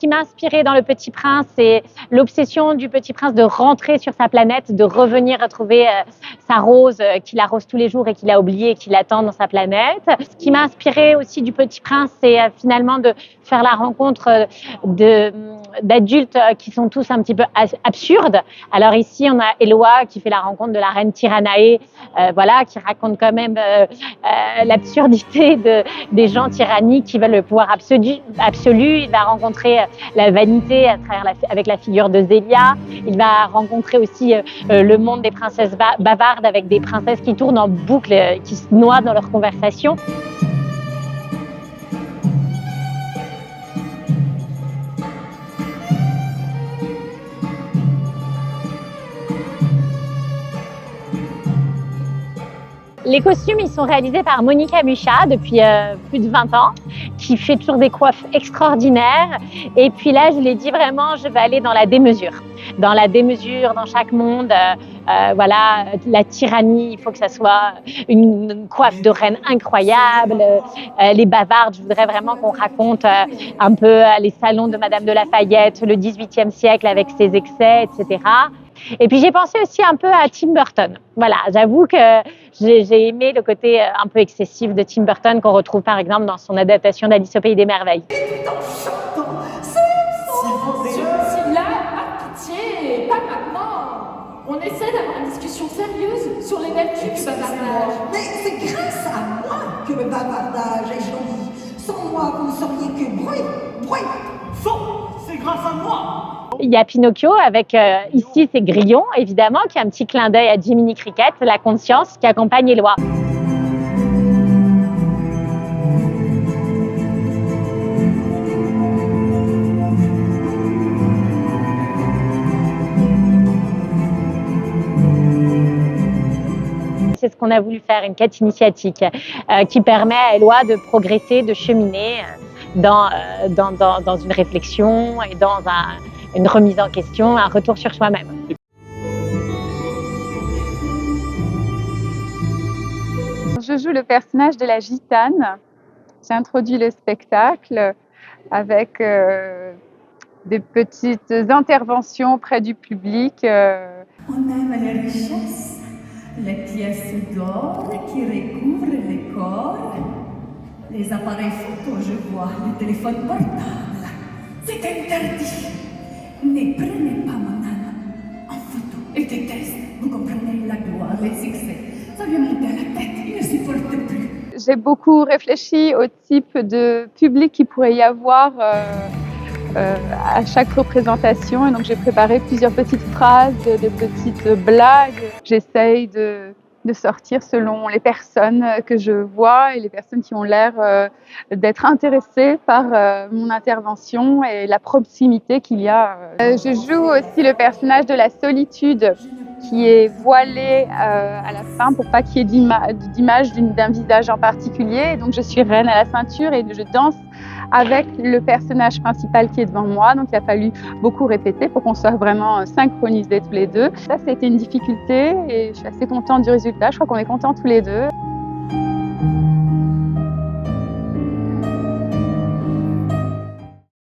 qui m'a inspirée dans Le Petit Prince, c'est l'obsession du Petit Prince de rentrer sur sa planète, de revenir retrouver sa Rose qu'il arrose tous les jours et qu'il a oubliée et qui l'attend dans sa planète. Ce qui m'a inspirée aussi du Petit Prince, c'est finalement de faire la rencontre d'adultes qui sont tous un petit peu absurdes. Alors ici, on a Eloi qui fait la rencontre de la reine Tiranae, qui raconte quand même l'absurdité des gens tyranniques qui veulent le pouvoir absolu. Il va rencontrer la vanité avec la figure de Zélia. Il va rencontrer aussi le monde des princesses bavardes avec des princesses qui tournent en boucle, qui se noient dans leur conversation. Les costumes, ils sont réalisés par Monica Mucha depuis plus de 20 ans, qui fait toujours des coiffes extraordinaires. Et puis là, je l'ai dit vraiment, je vais aller dans la démesure. Dans la démesure, dans chaque monde, la tyrannie, il faut que ça soit une coiffe de reine incroyable. Les bavardes, je voudrais vraiment qu'on raconte un peu les salons de Madame de Lafayette, le XVIIIe siècle avec ses excès, etc. Et puis j'ai pensé aussi un peu à Tim Burton. Voilà, j'avoue que j'ai aimé le côté un peu excessif de Tim Burton qu'on retrouve par exemple dans son adaptation d'Alice au Pays des Merveilles. Pitié, pas maintenant. On essaie d'avoir une discussion sérieuse sur les vertus du bavardage. Mais c'est grâce à moi que le bavardage est joli. Sans moi, vous ne seriez que bruit. Faux, c'est grâce à moi. Il y a Pinocchio avec, ici c'est Grillon évidemment, qui a un petit clin d'œil à Jiminy Cricket, la conscience qui accompagne Éloi. C'est ce qu'on a voulu faire, une quête initiatique qui permet à Éloi de progresser, de cheminer dans une réflexion et dans une remise en question, un retour sur soi-même. Je joue le personnage de la gitane. J'ai introduit le spectacle avec des petites interventions près du public. On aime les richesses, les pièces d'or qui recouvrent les corps, les appareils photo, je vois, les téléphones portables. C'est interdit. Ne prenez pas mon âme en photo. Il déteste, vous comprenez, la gloire, les succès. Ça lui est monté à la tête, il ne supporte plus. J'ai beaucoup réfléchi au type de public qu'il pourrait y avoir à chaque représentation. Et donc j'ai préparé plusieurs petites phrases, de petites blagues. J'essaye de sortir selon les personnes que je vois et les personnes qui ont l'air d'être intéressées par mon intervention et la proximité qu'il y a. Je joue aussi le personnage de la solitude qui est voilé à la fin pour pas qu'il y ait d'image d'un visage en particulier. Et donc je suis reine à la ceinture et je danse avec le personnage principal qui est devant moi. Donc il a fallu beaucoup répéter pour qu'on soit vraiment synchronisés tous les deux. Ça, c'était une difficulté et je suis assez contente du résultat. Je crois qu'on est contents tous les deux.